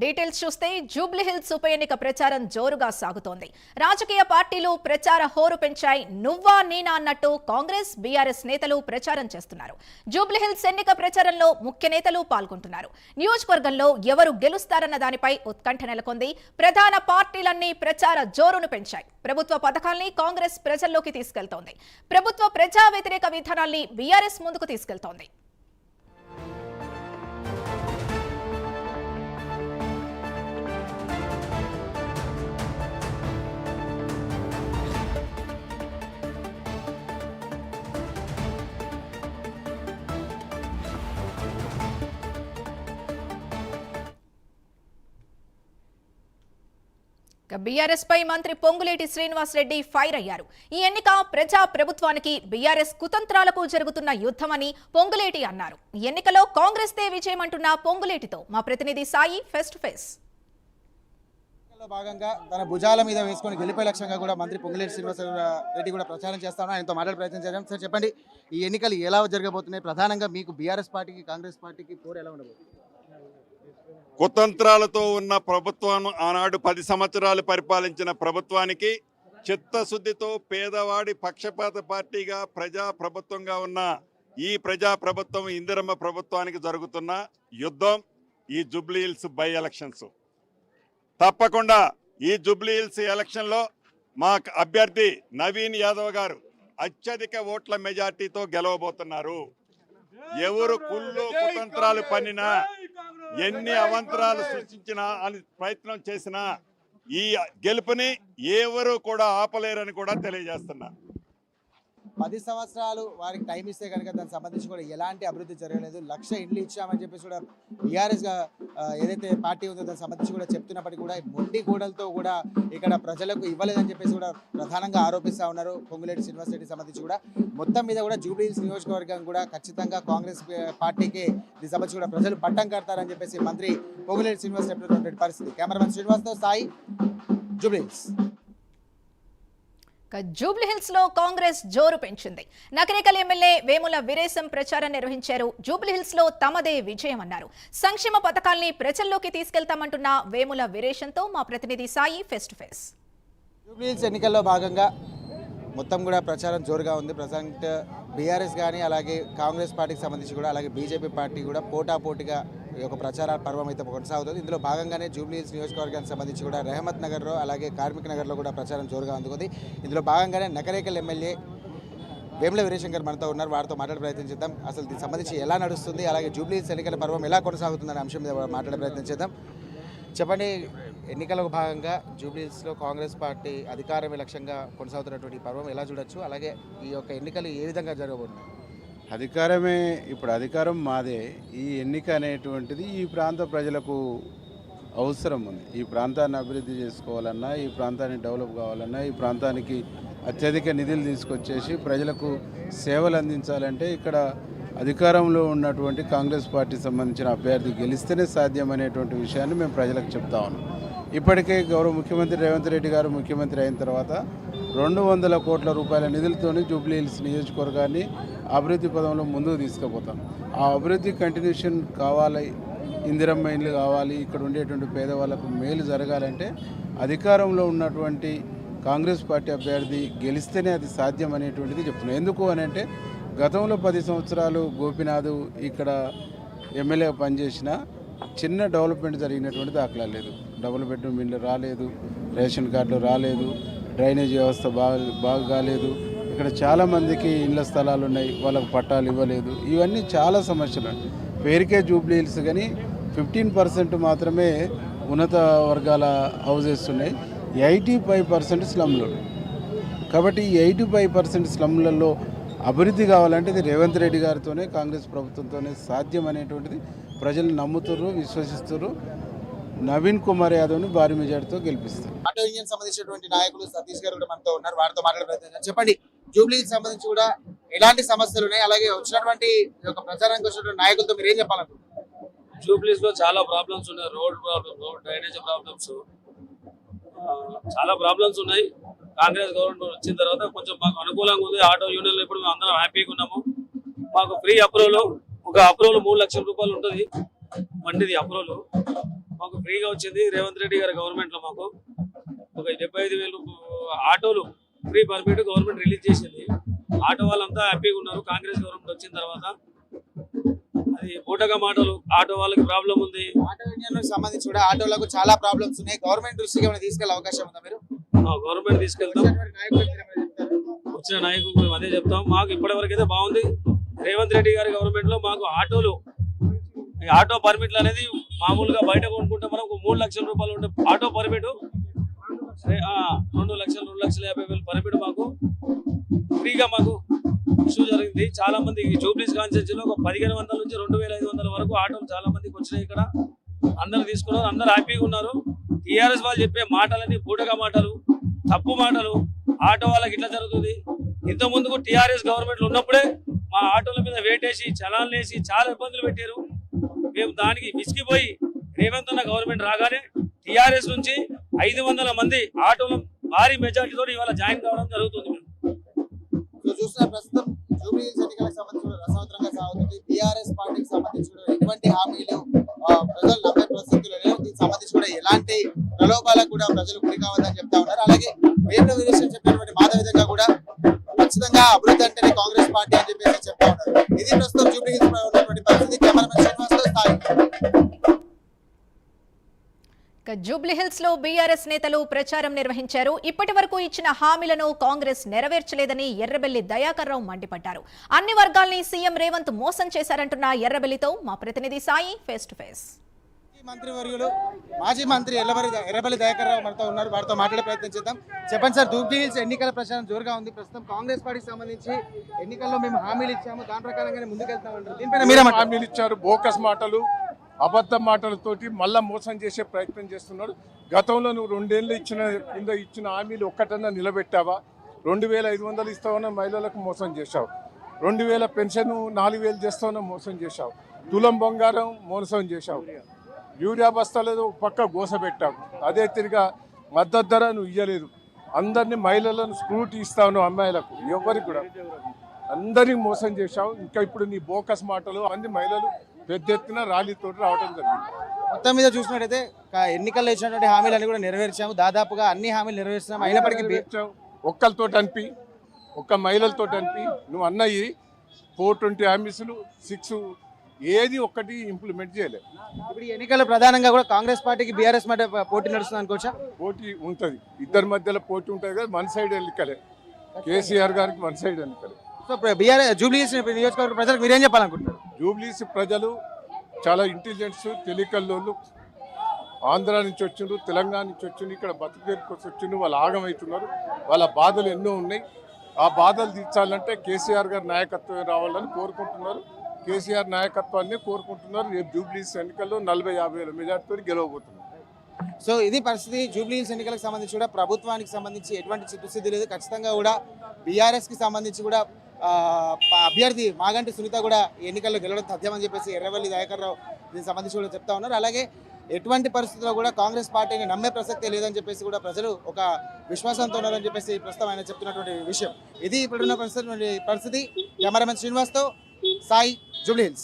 Details చూస్తే Jubilee hills ఉప ఎన్నిక ప్రచారం జోరుగా సాగుతోంది. రాజకీయ పార్టీలు ప్రచార హోరు పెంచాయి. నువ్వా నేనా అన్నట్టు కాంగ్రెస్ బీఆర్ఎస్ నేతలు ప్రచారం చేస్తున్నారు. జూబ్లీ హిల్స్ ఎన్నిక ప్రచారంలో ముఖ్య నేతలు పాల్గొంటున్నారు. నియోజకవర్గంలో ఎవరు గెలుస్తారన్న దానిపై ఉత్కంఠ నెలకొంది. ప్రధాన పార్టీలన్నీ ప్రచార జోరును పెంచాయి. ప్రభుత్వ పథకాల్ని కాంగ్రెస్ ప్రజల్లోకి తీసుకెళ్తోంది. ప్రభుత్వ ప్రజా వ్యతిరేక విధానాల్ని బీఆర్ఎస్ ముందుకు తీసుకెళ్తోంది. బీఆర్ఎస్ పై మంత్రి పొంగులేటి శ్రీనివాస్ రెడ్డి ఫైర్ అయ్యారు. ఈ ఎన్నిక ప్రజా ప్రభుత్వానికి బీఆర్ఎస్ కుతంత్రాలకు జరుగుతున్న యుద్ధమని పొంగులేటి అన్నారు. ఈ ఎన్నికలో కాంగ్రెస్ దే విజయమంటున్న పొంగులేటితో మా ప్రతినిధి సాయి ఫేస్ టు ఫేస్. భాగంగా తన భుజాల మీద వేసుకొని గెలిపే లక్ష్యంగా కూడా మంత్రి పొంగులేటి శ్రీనివాస్ రెడ్డి కూడా ప్రచారం చేస్తాను. ఆయనతో మాట్లాడే ప్రయత్నం చేద్దాం. సార్ చెప్పండి, ఈ ఎన్నికలు ఎలా జరగబోతున్నాయి? ప్రధానంగా మీకు బీఆర్ఎస్ పార్టీకి కాంగ్రెస్ పార్టీకి పోరు ఎలా ఉండబోతుంది? కుతంత్రాలతో ఉన్న ప్రభుత్వం ఆనాడు 10 సంవత్సరాలు పరిపాలించిన ప్రభుత్వానికి చిత్తశుద్ధితో పేదవాడి పక్షపాత పార్టీగా ప్రజా ప్రభుత్వంగా ఉన్న ఈ ప్రజా ప్రభుత్వం ఇందిరమ్మ ప్రభుత్వానికి జరుగుతున్న యుద్ధం ఈ జూబ్లీ హిల్స్ బై ఎలక్షన్స్. తప్పకుండా ఈ జూబ్లీ హిల్స్ ఎలక్షన్లో మా అభ్యర్థి నవీన్ యాదవ్ గారు అత్యధిక ఓట్ల మెజార్టీతో గెలవబోతున్నారు. ఎవరు కుళ్ళు కుతంత్రాలు పన్నినా, ఎన్ని అవంతరాలు సృష్టించినా అని ప్రయత్నం చేసినా ఈ గెలుపుని ఎవరు కూడా ఆపలేరని కూడా తెలియజేస్తున్నా. 10 సంవత్సరాలు వారికి టైం ఇస్తే కనుక దానికి సంబంధించి కూడా ఎలాంటి అభివృద్ధి జరగలేదు. 1,00,000 ఇండ్లు ఇచ్చామని చెప్పేసి కూడా బీఆర్ఎస్గా ఏదైతే పార్టీ ఉందో దానికి సంబంధించి కూడా చెప్తున్నప్పటికీ కూడా మొండి గోడలతో కూడా ఇక్కడ ప్రజలకు ఇవ్వలేదని చెప్పేసి కూడా ప్రధానంగా ఆరోపిస్తూ ఉన్నారు పొంగులేటి శ్రీనివాస్ రెడ్డికి సంబంధించి కూడా. మొత్తం మీద కూడా జూబ్లీ హిల్స్ నియోజకవర్గం కూడా ఖచ్చితంగా కాంగ్రెస్ పార్టీకి దీనికి సంబంధించి కూడా ప్రజలు పట్టం కడతారని చెప్పేసి మంత్రి పొంగులేటి శ్రీనివాస్ చెప్పినటువంటి పరిస్థితి. కెమెరామెన్ శ్రీనివాస్తో సాయి, జూబ్లీ హిల్స్. జూబ్లీ హిల్స్ లో కాంగ్రెస్ జోరు పెంచింది. నకరేకల్ ఎమ్మెల్యే వేముల వీరేశం ప్రచారం నిర్వహించారు. జూబ్లీ హిల్స్ లో తమదే విజయం అన్నారు. సంక్షేమ పథకాల్ని ప్రజల్లోకి తీసుకెళ్తామంటున్న వేముల వీరేశంతో మా ప్రతినిధి Sai face to face. Jubilee hills ఎన్నికల్లో భాగంగా మొత్తం కూడా ప్రచారం జోరుగా ఉంది. ప్రజెంట్ బీఆర్ఎస్ కానీ అలాగే కాంగ్రెస్ పార్టీకి సంబంధించి కూడా అలాగే బీజేపీ పార్టీ కూడా పోటాపోటీగా ఈ యొక్క ప్రచార పర్వం అయితే కొనసాగుతుంది. ఇందులో భాగంగానే జూబ్లీ హిల్స్ నియోజకవర్గానికి సంబంధించి కూడా రెహమత్ నగర్లో అలాగే కార్మిక్ నగర్లో కూడా ప్రచారం జోరుగా అందుకుంది. ఇందులో భాగంగానే నకరేకల్ ఎమ్మెల్యే వేముల వీరేశంకర్ మనతో ఉన్నారు. వారితో మాట్లాడే ప్రయత్నం చేద్దాం. అసలు దీనికి సంబంధించి ఎలా నడుస్తుంది, అలాగే జూబ్లీ హిల్స్ ఎన్నికల పర్వం ఎలా కొనసాగుతుందనే అంశం మీద మాట్లాడే ప్రయత్నం చేద్దాం. చెప్పండి, ఎన్నికలకు భాగంగా జూబ్లీ హిల్స్లో కాంగ్రెస్ పార్టీ అధికారమే లక్ష్యంగా కొనసాగుతున్నటువంటి ఈ పర్వం ఎలా చూడొచ్చు, అలాగే ఈ యొక్క ఎన్నికలు ఏ విధంగా జరగబోతున్నాయి? అధికారమే, ఇప్పుడు అధికారం మాదే. ఈ ఎన్నిక అనేటువంటిది ఈ ప్రాంత ప్రజలకు అవసరం ఉంది. ఈ ప్రాంతాన్ని అభివృద్ధి చేసుకోవాలన్నా, ఈ ప్రాంతాన్ని డెవలప్ కావాలన్నా, ఈ ప్రాంతానికి అత్యధిక నిధులు తీసుకొచ్చేసి ప్రజలకు సేవలు అందించాలంటే ఇక్కడ అధికారంలో ఉన్నటువంటి కాంగ్రెస్ పార్టీ సంబంధించిన అభ్యర్థి గెలిస్తేనే సాధ్యమనేటువంటి విషయాన్ని మేము ప్రజలకు చెప్తా ఉన్నాం. ఇప్పటికే గౌరవ ముఖ్యమంత్రి రేవంత్ రెడ్డి గారు ముఖ్యమంత్రి అయిన తర్వాత 200 కోట్ల రూపాయల నిధులతోని జూబ్లీ హిల్స్ నియోజకవర్గాన్ని అభివృద్ధి పదంలో ముందుకు తీసుకుపోతాం. ఆ అభివృద్ధి కంటిన్యూషన్ కావాలి, ఇందిరమ్మ ఇండ్లు కావాలి, ఇక్కడ ఉండేటువంటి పేదవాళ్ళకు మేలు జరగాలంటే అధికారంలో ఉన్నటువంటి కాంగ్రెస్ పార్టీ అభ్యర్థి గెలిస్తేనే అది సాధ్యం అనేటువంటిది చెప్తున్నాం. ఎందుకు అని అంటే గతంలో 10 సంవత్సరాలు గోపినాథ్ ఇక్కడ ఎమ్మెల్యేగా పనిచేసిన చిన్న డెవలప్మెంట్ జరిగినటువంటి దాఖలా లేదు. డబుల్ బెడ్రూమ్ ఇల్లు రాలేదు, రేషన్ కార్డులు రాలేదు, డ్రైనేజ్ వ్యవస్థ బాగా కాలేదు. ఇక్కడ చాలామందికి ఇళ్ల స్థలాలు ఉన్నాయి, వాళ్ళకు పట్టాలు ఇవ్వలేదు. ఇవన్నీ చాలా సమస్యలు. పేరుకే జూబ్లీ హిల్స్ కానీ 15% మాత్రమే ఉన్నత వర్గాల హౌజెస్ ఉన్నాయి. 85% స్లమ్లు. కాబట్టి ఈ 85% స్లమ్లలో అభివృద్ధి కావాలంటే ఇది రేవంత్ రెడ్డి గారితోనే, కాంగ్రెస్ ప్రభుత్వంతోనే సాధ్యం అనేటువంటిది ప్రజలు నమ్ముతున్నారు, విశ్వసిస్తున్నారు. నవీన్ కుమార్ యాదవ్ని భారీ మెజార్టీతో గెలిపిస్తారు. ఆటో యూనియన్ సంబంధించినటువంటి నాయకులు సతీష్ గారు కూడా మనతో ఉన్నారు. వారితో మాట్లాడే ప్రయత్నం. చెప్పండి, జూబ్లీ హిల్స్ సంబంధించి కూడా ఎలాంటి సమస్యలు ఉన్నాయి, అలాగే వచ్చినటువంటి ప్రచారానికి వచ్చినటువంటి నాయకులతో మీరు ఏం చెప్పాలనుకుంటున్నారు? జూబ్లీ హిల్స్ లో చాలా ప్రాబ్లమ్స్ ఉన్నాయి. రోడ్ ప్రాబ్లమ్స్, డ్రైనేజ్ ప్రాబ్లమ్స్, చాలా ప్రాబ్లమ్స్ ఉన్నాయి. కాంగ్రెస్ గవర్నమెంట్ వచ్చిన తర్వాత కొంచెం మాకు అనుకూలంగా ఉంది. ఆటో యూనియన్లో ఇప్పుడు మేము అందరం హ్యాపీగా ఉన్నాము. మాకు ఫ్రీ అప్రూవల్, ఒక అప్రూవల్ 3 లక్షల రూపాయలు ఉంటుంది. బండిది అప్రూవల్ మాకు ఫ్రీగా వచ్చింది రేవంత్ రెడ్డి గారి గవర్నమెంట్ లో. మాకు ఒక 75,000 ఆటోలు ఫ్రీ పర్మిట్ గవర్నమెంట్ రిలీజ్ చేసింది. ఆటో వాళ్ళంతా హ్యాపీగా ఉన్నారు కాంగ్రెస్ గవర్నమెంట్ వచ్చిన తర్వాత. అది పూటగా మాటలు, ఆటో వాళ్ళకి ప్రాబ్లం ఉంది. ఆటో యూనియన్ సంబంధించి కూడా ఆటోలకు చాలా ప్రాబ్లమ్స్ ఉన్నాయి. గవర్నమెంట్ దృష్టికి ఏమైనా తీసుకెళ్లే అవకాశం ఉందా మీరు? గవర్నమెంట్ తీసుకెళ్తాం. వచ్చిన నాయకులు మేము అదే చెప్తాం. మాకు ఇప్పటివరకు అయితే బాగుంది. రేవంత్ రెడ్డి గారి గవర్నమెంట్ లో మాకు ఆటోలు, ఈ ఆటో పర్మిట్లు అనేది మామూలుగా బయట కొనుక్కుంటే మనం 3 లక్షల రూపాయలు ఉండే ఆటో పర్మిట్ 2,50,000 పర్మిట్ మాకు ఫ్రీగా మాకు ఇష్యూ జరిగింది. చాలా మంది జూబ్లీస్ కాన్స్టిట్యూన్సీలో ఒక 1,500 నుంచి 2,500 వరకు ఆటోలు చాలా మందికి వచ్చినాయి. ఇక్కడ అందరు తీసుకున్నారు, అందరు హ్యాపీగా ఉన్నారు. టీఆర్ఎస్ వాళ్ళు చెప్పే మాటలన్నీ బూటగా మాటలు, తప్పు మాటలు. ఆటో వాళ్ళకి ఇట్లా జరుగుతుంది. ఇంత ముందుకు టీఆర్ఎస్ గవర్నమెంట్ ఉన్నప్పుడే మా ఆటోల మీద వేటేసి చలాన్లు వేసి చాలా ఇబ్బందులు పెట్టారు. మేము దానికి విసిగిపోయి రేవంత్ అన్న గవర్నమెంట్ రాగానే టీఆర్ఎస్ నుంచి 500 మంది ఆటోలు భారీ మెజార్టీతో ఇవాళ జాయిన్ కావడం జరుగుతుంది. చూసిన ప్రస్తుతం జూబ్లీ హిల్స్ ఎన్నికలకు సంబంధించి కూడా రసవత్తరంగా సాగుతుంది. బీఆర్ఎస్ పార్టీకి సంబంధించి కూడా ఎటువంటి హామీలు ప్రజలు నమ్మే పరిస్థితులు లేవు. దీనికి సంబంధించి కూడా ఎలాంటి ప్రలోభాలకు కూడా ప్రజలు గురి కావద్దని చెప్తా ఉన్నారు. అలాగే వేముల వీరేశం చెప్పినటువంటి మాట విధంగా కూడా ఖచ్చితంగా అభివృద్ధి అంటేనే కాంగ్రెస్ పార్టీ అని చెప్పేసి చెప్తా ఉన్నారు. ఇది ప్రస్తుతం జూబ్లీ హిల్స్ లో ఉన్నటువంటి పరిస్థితి. కెమెరామెన్ శ్రీనివాస్తో స్థాయి. జూబ్లీహిల్స్ లో బీఆర్ఎస్ నేతలు ప్రచారం నిర్వహించారు. ఇప్పటి వరకు ఇచ్చిన హామీలను కాంగ్రెస్ నెరవేర్చలేదని ఎర్రబెల్లి దయాకర్ రావు మండిపడ్డారు. అన్ని వర్గాల్ని సీఎం రేవంత్ మోసం చేశారంటున్న ఎర్రబెల్లితో మా ప్రతినిధి సాయి ఫేస్ టు ఫేస్. మంత్రివర్యులు మాజీ మంత్రి ఎర్రబెల్లి దయాకర్ రావు మనతో ఉన్నారు. వారితో మాట్లాడే ప్రయత్నం చేద్దాం. చెప్పండి సార్, జూబ్లీ హిల్స్ ఎన్నికల ప్రచారం జోరుగా ఉంది. ప్రస్తుతం కాంగ్రెస్ పార్టీకి సంబంధించి ఎన్నికల్లో మేము హామీలు ఇచ్చాము, దాని ప్రకారంగానే ముందుకెళ్తామంటారు. దీనిపైన మీరే హామీలు ఇచ్చారు. బోకస్ మాటలు, అబద్ధ మాటలతోటి మళ్ళా మోసం చేసే ప్రయత్నం చేస్తున్నాడు. గతంలో నువ్వు 2 ఏళ్ళు ఇచ్చిన హామీలు ఒక్కటన్నా నిలబెట్టావా? 2,500 ఇస్తావన్నా మహిళలకు మోసం చేశావు. 2,000 పెన్షన్ 4,000 చేస్తావన్నా మోసం చేశావు. తులం బంగారం మోసం చేశావు. యూరియా బస్తాలు పక్క గోస పెట్టావు. అదే తిరిగా మద్దతు ధర నువ్వు ఇయ్యలేదు. అందరినీ మహిళలను స్కూటీ ఇస్తావు అమ్మాయిలకు, ఎవరికి కూడా అందరికి మోసం చేశావు. ఇంకా ఇప్పుడు నీ బోకస్ మాటలు అన్ని మహిళలు పెద్ద ఎత్తున ర్యాలీతో రావడం జరిగింది. మొత్తం మీద చూసినట్టయితే ఎన్నికల్లో ఇచ్చినటువంటి హామీలన్నీ కూడా నెరవేర్చాము. దాదాపుగా అన్ని హామీలు నెరవేర్చాము. అయినప్పటికీ ఒక్కరితో అనిపి, ఒక్క మహిళలతో అనిపి నువ్వు అన్నయ్యి 420 హామీసులు 6 ఏది ఒక్కటి ఇంప్లిమెంట్ చేయలేదు. ఇప్పుడు ఎన్నికల్లో ప్రధానంగా కూడా కాంగ్రెస్ పార్టీకి బీఆర్ఎస్ మధ్య పోటీ నడుస్తుంది అనుకోవచ్చా? పోటీ ఉంటుంది, ఇద్దరి మధ్యలో పోటీ ఉంటుంది కదా. వన్ సైడ్ ఎన్నికలే, కేసీఆర్ గారికి వన్ సైడ్ ఎన్నికలే. సో బీఆర్ఎస్ జూబ్లీహిల్స్ నియోజకవర్గ ప్రజలకు మీరేం చెప్పాలనుకుంటున్నారు? జూబ్లీస్ ప్రజలు చాలా ఇంటెలిజెంట్స్, తెలియకల్లోళ్ళు. ఆంధ్ర నుంచి వచ్చిండ్రు, తెలంగాణ నుంచి వచ్చిండ్రు, ఇక్కడ బతుకు కోసం వచ్చిండ్రు. వాళ్ళు ఆగమవుతున్నారు. వాళ్ళ బాధలు ఎన్నో ఉన్నాయి. ఆ బాధలు తీర్చాలంటే కేసీఆర్ గారి నాయకత్వం రావాలని కోరుకుంటున్నారు. కేసీఆర్ నాయకత్వాన్ని కోరుకుంటున్నారు. రేపు జూబ్లీస్ ఎన్నికల్లో 40-50 వేల మెజార్టీతో గెలవబోతున్నారు. సో ఇది పరిస్థితి. జూబ్లీహిల్స్ ఎన్నికలకు సంబంధించి కూడా ప్రభుత్వానికి సంబంధించి ఎటువంటి చిత్తశుద్ధి లేదు. ఖచ్చితంగా కూడా బీఆర్ఎస్కి సంబంధించి కూడా అభ్యర్థి మాగంటి సునీత కూడా ఎన్నికల్లో గెలవడం తథ్యమని చెప్పేసి ఎర్రబెల్లి దయాకర్ రావు దీనికి సంబంధించి కూడా చెప్తా ఉన్నారు. అలాగే ఎటువంటి పరిస్థితుల్లో కూడా కాంగ్రెస్ పార్టీని నమ్మే ప్రసక్తే లేదని చెప్పేసి కూడా ప్రజలు ఒక విశ్వాసంతో ఉన్నారని చెప్పేసి ప్రస్తుతం ఆయన చెప్తున్నటువంటి విషయం. ఇది ఇప్పుడున్న పరిస్థితి. కెమెరామెన్ శ్రీనివాస్తో సాయి, జూబ్లీహిల్స్.